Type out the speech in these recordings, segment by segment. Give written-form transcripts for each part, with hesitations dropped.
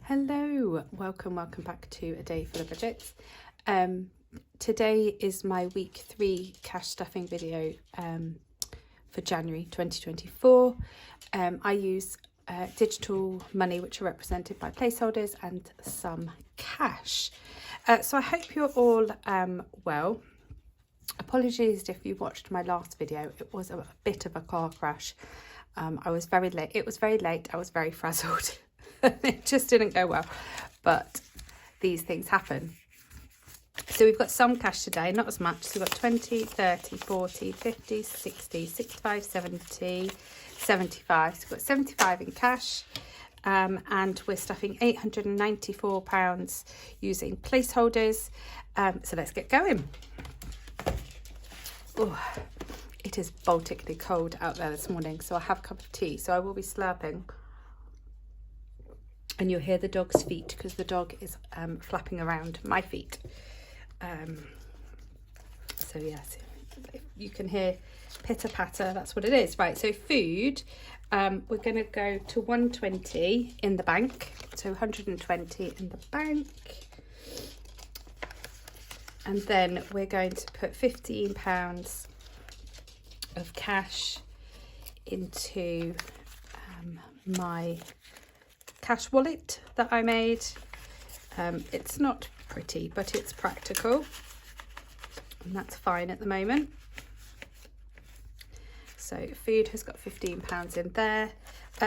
Hello, welcome back to A Day Full of Budgets. Today is my week 3 cash stuffing video for January 2024. I use digital money which are represented by placeholders and some cash. So I hope you're all well. Apologies if you watched my last video, it was a bit of a car crash. I was very late, it was very late, I was very frazzled. It just didn't go well, but these things happen. So we've got some cash today, not as much. So we've got 20, 30, 40, 50, 60, 65, 70, 75. So we've got 75 in cash, and we're stuffing £894 using placeholders. So let's get going. Oh, it is Baltically cold out there this morning, so I have a cup of tea, so I will be slurping. And you'll hear the dog's feet because the dog is flapping around my feet. So yes, if you can hear pitter patter, that's what it is. Right, so food, we're going to go to 120 in the bank. So 120 in the bank. And then we're going to put £15 of cash into my cash wallet that I made. It's not pretty, but it's practical, and that's fine at the moment. So food has got £15 in there.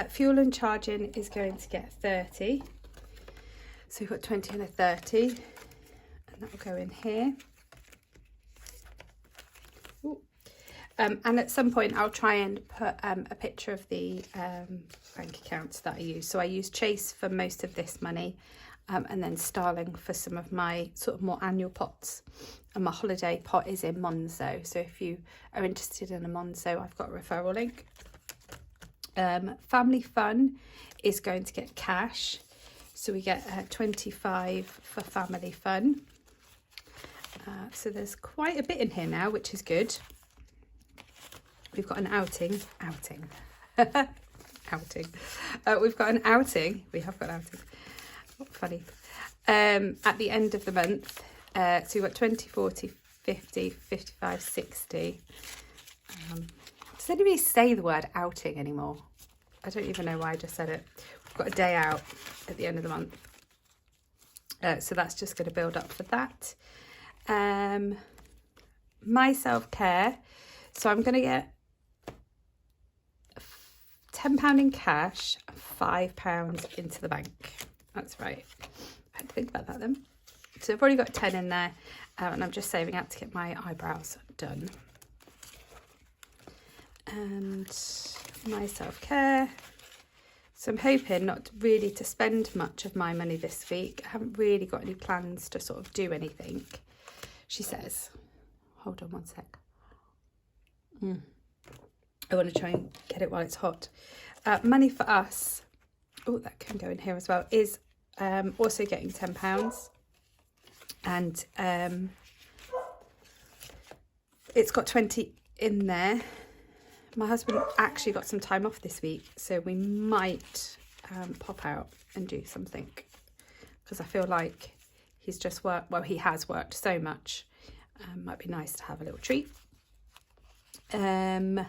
Fuel and charging is going to get 30. So we've got 20 and a 30, and that will go in here. And at some point I'll try and put a picture of the bank accounts that I use. So I use Chase for most of this money, and then Starling for some of my sort of more annual pots. And my holiday pot is in Monzo. So if you are interested in a Monzo, I've got a referral link. Family Fun is going to get cash. So we get 25 for Family Fun. So there's quite a bit in here now, which is good. We've got an outing. We've got an outing. We have got an outing. Funny. At the end of the month. So we've got 20, 40, 50, 55, 60. Does anybody say the word outing anymore? I don't even know why I just said it. We've got a day out at the end of the month. So that's just going to build up for that. My self-care. So I'm going to get £10 in cash, £5 into the bank. That's right. I had to think about that then. So I've already got 10 in there, and I'm just saving up to get my eyebrows done. And my self-care. So I'm hoping not really to spend much of my money this week. I haven't really got any plans to sort of do anything, she says. Hold on one sec. I want to try and get it while it's hot. Money for us, oh, that can go in here as well, is also getting £10. And it's got 20 in there. My husband actually got some time off this week, so we might pop out and do something, because I feel like he's just worked, well, he has worked so much. Might be nice to have a little treat. So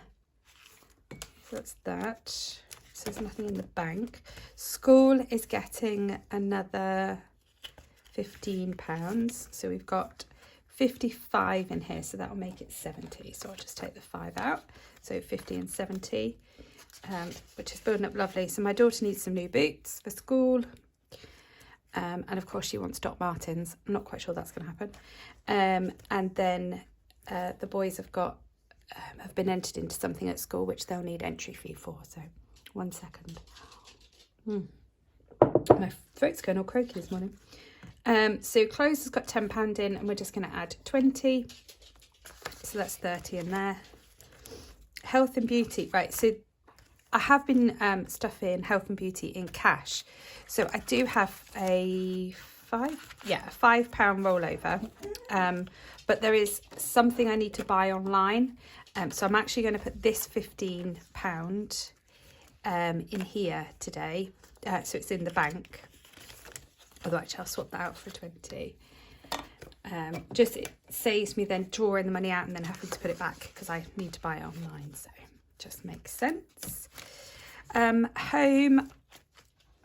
that's that. So there's nothing in the bank. School is getting another £15. So we've got 55 in here, so that'll make it 70. So I'll just take the 5 out. So 50 and 70, which is building up lovely. So my daughter needs some new boots for school. And of course she wants Doc Martens. I'm not quite sure that's going to happen. And then the boys have been entered into something at school which they'll need entry fee for. So 1 second. My throat's going all croaky this morning. So clothes has got £10 in, and we're just going to add 20. So that's 30 in there. Health and beauty. Right, so I have been stuffing health and beauty in cash. So I do have a £5 rollover. But there is something I need to buy online. So I'm actually going to put this £15 in here today. So it's in the bank. although actually I'll swap that out for 20. Just it saves me then drawing the money out and then having to put it back because I need to buy it online, so just makes sense. Home,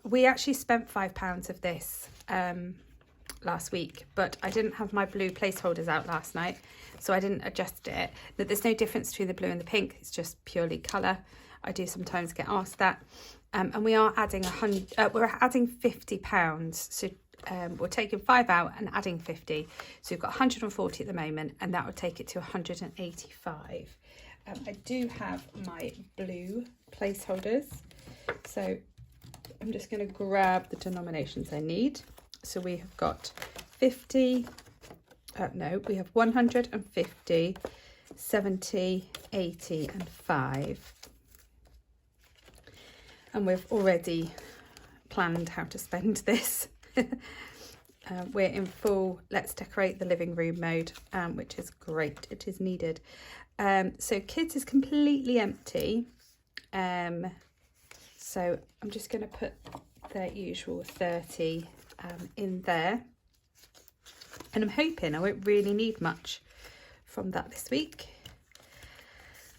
we actually spent £5 of this last week, but I didn't have my blue placeholders out last night, so I didn't adjust it. But there's no difference between the blue and the pink, it's just purely colour. I do sometimes get asked that. And we are adding we're adding £50, so we're taking 5 out and adding 50, so we've got 140 at the moment, and that would take it to 185. I do have my blue placeholders, so I'm just going to grab the denominations I need. So we have got 50, we have 150, 70, 80 and 5. And we've already planned how to spend this. We're in full let's decorate the living room mode, which is great. It is needed. So kids is completely empty. So I'm just going to put their usual 30 in there. And I'm hoping I won't really need much from that this week.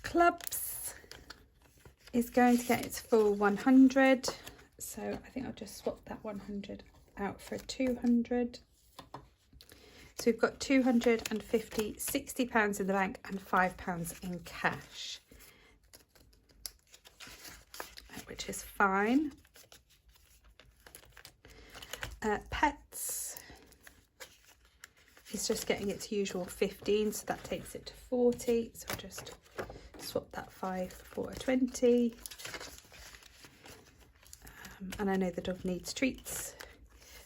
Clubs is going to get its full 100. So I think I'll just swap that 100 out for 200. So we've got 250, £60 in the bank and £5 in cash, which is fine. Pets is just getting its usual 15, so that takes it to 40. So I'll just swap that 5 for a 20. And I know the dog needs treats.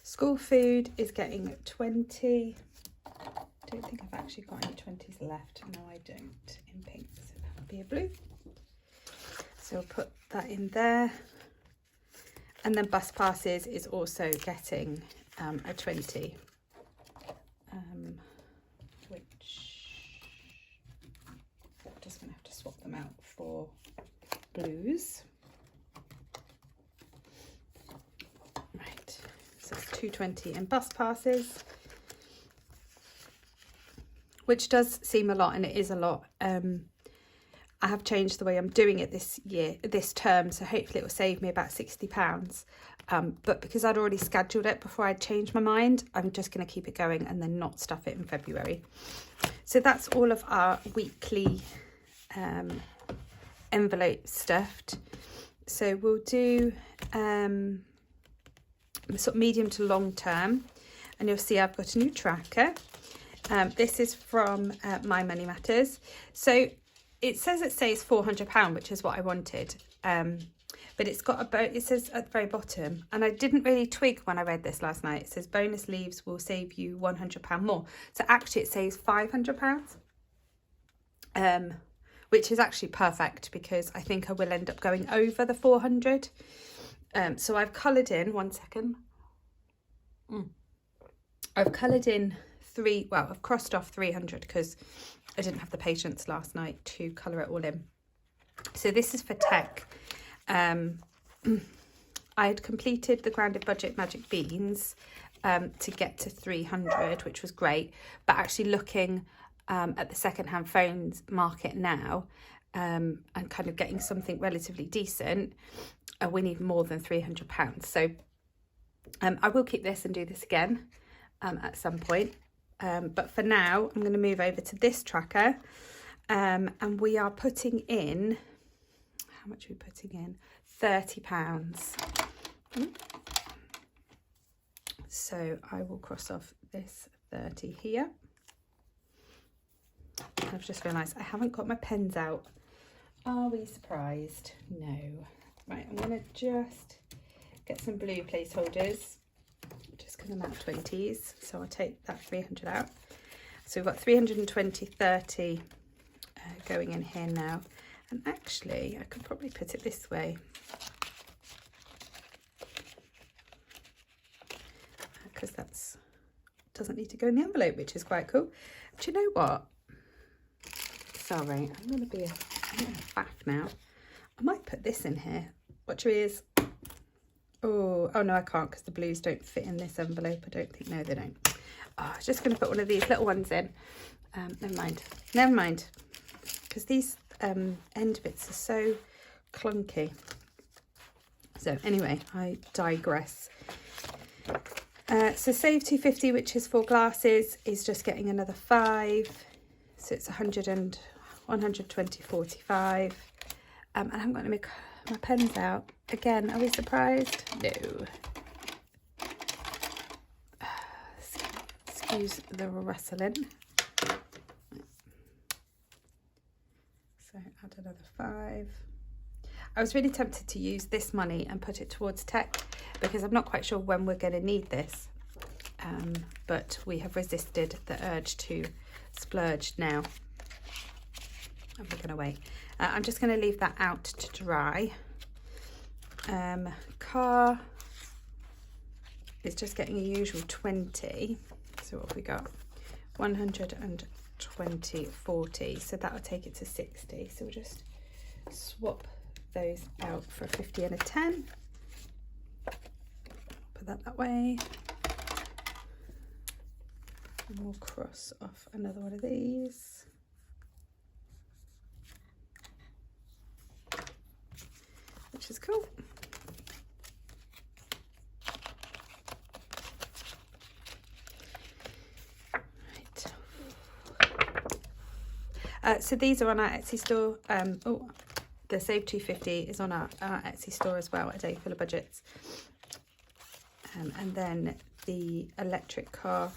School food is getting 20. I don't think I've actually got any 20s left. No, I don't, in pink, so that would be a blue. So I'll put that in there. And then bus passes is also getting a 20, which I'm just going to have to swap them out for blues. Right, so it's 220 in bus passes, which does seem a lot, and it is a lot. I have changed the way I'm doing it this term, so hopefully it will save me about £60. But because I'd already scheduled it before I'd changed my mind, I'm just going to keep it going and then not stuff it in February. So that's all of our weekly envelope stuffed. So we'll do sort of medium to long term, and you'll see I've got a new tracker. This is from My Money Matters. So it says it says £400, which is what I wanted, but it's got it says at the very bottom, and I didn't really twig when I read this last night. It says bonus leaves will save you £100 more. So actually it says £500, which is actually perfect because I think I will end up going over the 400. So I've coloured in, one second. I've coloured in I've crossed off 300 because I didn't have the patience last night to colour it all in. So this is for tech. I had completed the grounded budget magic beans to get to 300, which was great. But actually looking at the second-hand phones market now and kind of getting something relatively decent, we need more than £300. So I will keep this and do this again at some point. But for now, I'm going to move over to this tracker, and we are putting in, how much are we putting in? £30. So I will cross off this 30 here. I've just realised I haven't got my pens out. Are we surprised? No. Right, I'm going to just get some blue placeholders. Just because I'm out 20s, so I'll take that 300 out. So we've got 320, 30 going in here now. And actually, I could probably put it this way. Because that doesn't need to go in the envelope, which is quite cool. But you know what? Sorry, I'm going to be a faff now. I might put this in here. Watch your ears. Oh no, I can't because the blues don't fit in this envelope. I don't think. No, they don't. Oh, I was just going to put one of these little ones in. Never mind. Because these end bits are so clunky. So anyway, I digress. So save 250, which is for glasses, is just getting another 5. So it's 120, 45. And I haven't got my pens out. Again, are we surprised? No. Excuse the rustling. So add another 5. I was really tempted to use this money and put it towards tech because I'm not quite sure when we're going to need this. But we have resisted the urge to splurge now. And we're going to wait. I'm just going to leave that out to dry. Car is just getting a usual 20. So what have we got? 120, 40. So that'll take it to 60. So we'll just swap those out for a 50 and a 10. Put that way. And we'll cross off another one of these. Which is cool. Right. So these are on our Etsy store. The Save 250 is on our Etsy store as well, adayfullofbudgets. And then the electric car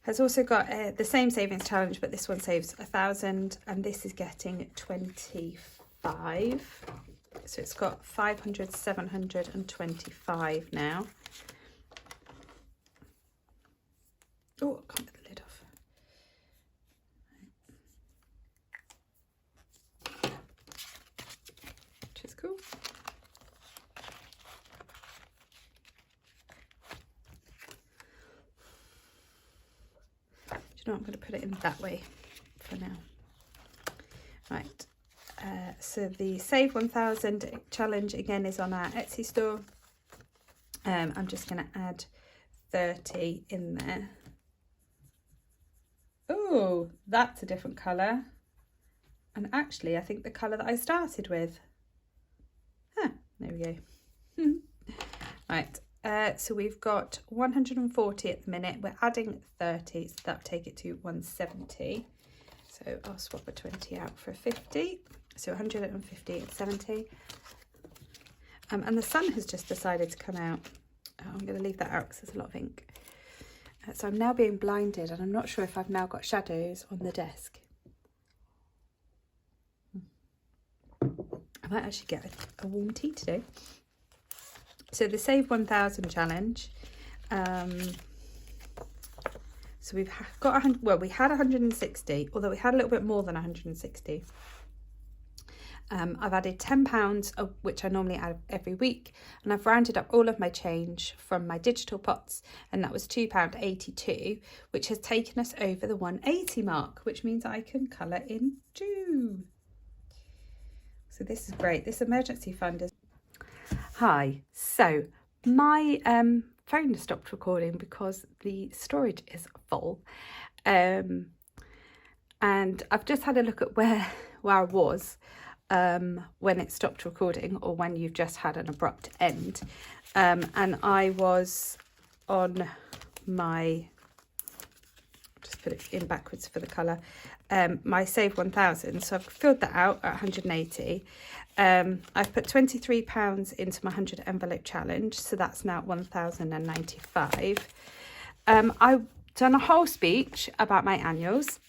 has also got the same savings challenge, but this one saves 1,000 and this is getting 25. So it's got 500, 725 now. Oh, I can't get the lid off. Which is cool. I'm going to put it in that way for now. Right, so the Save 1,000 challenge again is on our Etsy store. I'm just going to add 30 in there. Oh, that's a different colour. And actually, I think the colour that I started with. There we go. Right. So we've got 140 at the minute. We're adding 30, so that'll take it to 170. So I'll swap a 20 out for a 50. So 150 and 70. And the sun has just decided to come out. I'm going to leave that out because there's a lot of ink. So I'm now being blinded and I'm not sure if I've now got shadows on the desk. I might actually get a warm tea today. So the Save 1,000 challenge, so we've got, we had 160, although we had a little bit more than 160. I've added £10, which I normally add every week, and I've rounded up all of my change from my digital pots, and that was £2.82, which has taken us over the 180 mark, which means I can colour in June. So this is great. This emergency fund is... Hi, so my phone has stopped recording because the storage is full, and I've just had a look at where I was when it stopped recording, or when you've just had an abrupt end, and I was on my, just put it in backwards for the colour, my Save 1,000, so I've filled that out at 180. I've put £23 into my 100 envelope challenge, so that's now 1,095. I've done a whole speech about my annuals,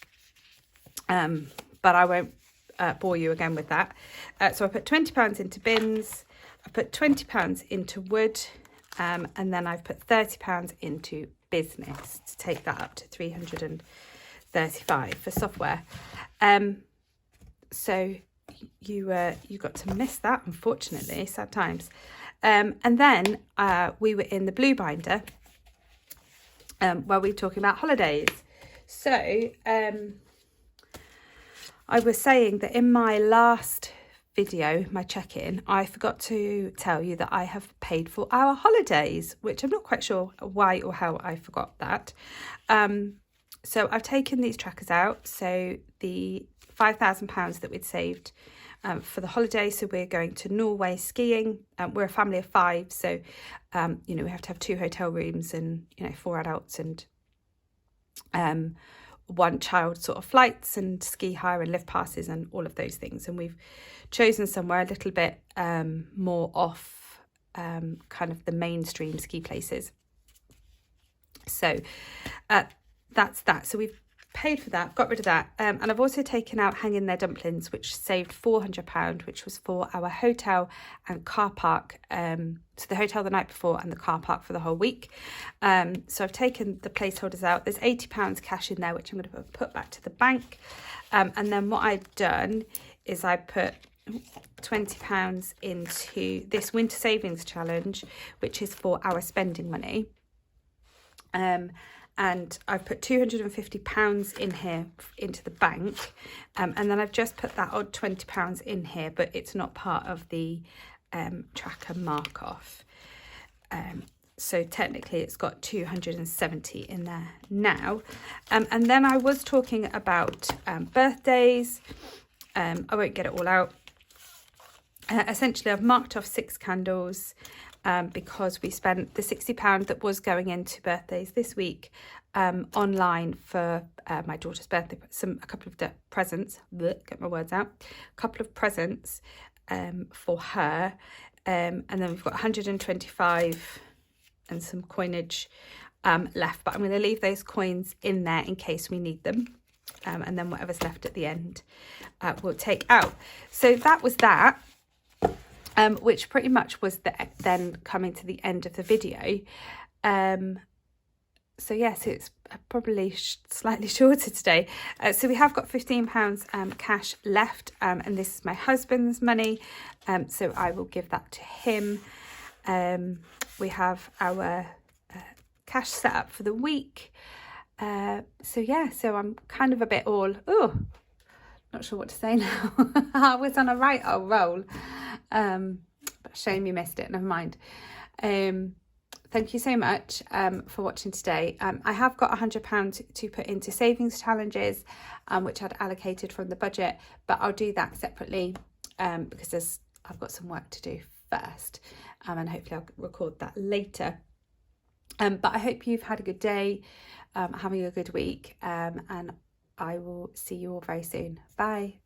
but I won't bore you again with that. So I put £20 into bins, I put £20 into wood, and then I've put £30 into business to take that up to 335 for software. So you got to miss that, unfortunately, sad times. And then we were in the blue binder where we were talking about holidays. So I was saying that in my last video, my check-in, I forgot to tell you that I have paid for our holidays, which I'm not quite sure why or how I forgot that. So I've taken these trackers out. So the £5,000 that we'd saved for the holiday. So we're going to Norway skiing. We're a family of 5. So, we have to have 2 hotel rooms and, 4 adults and 1 child sort of flights and ski hire and lift passes and all of those things. And we've chosen somewhere a little bit more off kind of the mainstream ski places. So that's that. So we've paid for that, got rid of that. And I've also taken out Hang in There dumplings, which saved £400, which was for our hotel and car park. So the hotel the night before and the car park for the whole week. So I've taken the placeholders out. There's £80 cash in there, which I'm going to put back to the bank. And then what I've done is I put £20 into this winter savings challenge, which is for our spending money. And I've put £250 in here into the bank, and then I've just put that odd £20 in here, but it's not part of the tracker mark off. So technically it's got 270 in there now. And then I was talking about birthdays. I won't get it all out. Essentially, I've marked off 6 candles. Because we spent the £60 that was going into birthdays this week online for my daughter's birthday, a couple of presents, get my words out, a couple of presents for her, and then we've got 125 and some coinage left, but I'm going to leave those coins in there in case we need them, and then whatever's left at the end we'll take out. So that was that. Which pretty much was then coming to the end of the video. So yes, it's probably slightly shorter today. So we have got £15 cash left, and this is my husband's money. So I will give that to him. We have our cash set up for the week. So I'm kind of a bit not sure what to say now. I was on a right old roll. But shame you missed it. Never mind. Thank you so much for watching today. I have got £100 to put into savings challenges, which I'd allocated from the budget, but I'll do that separately because I've got some work to do first, and hopefully I'll record that later. But I hope you've had a good day, having a good week, and I will see you all very soon. Bye.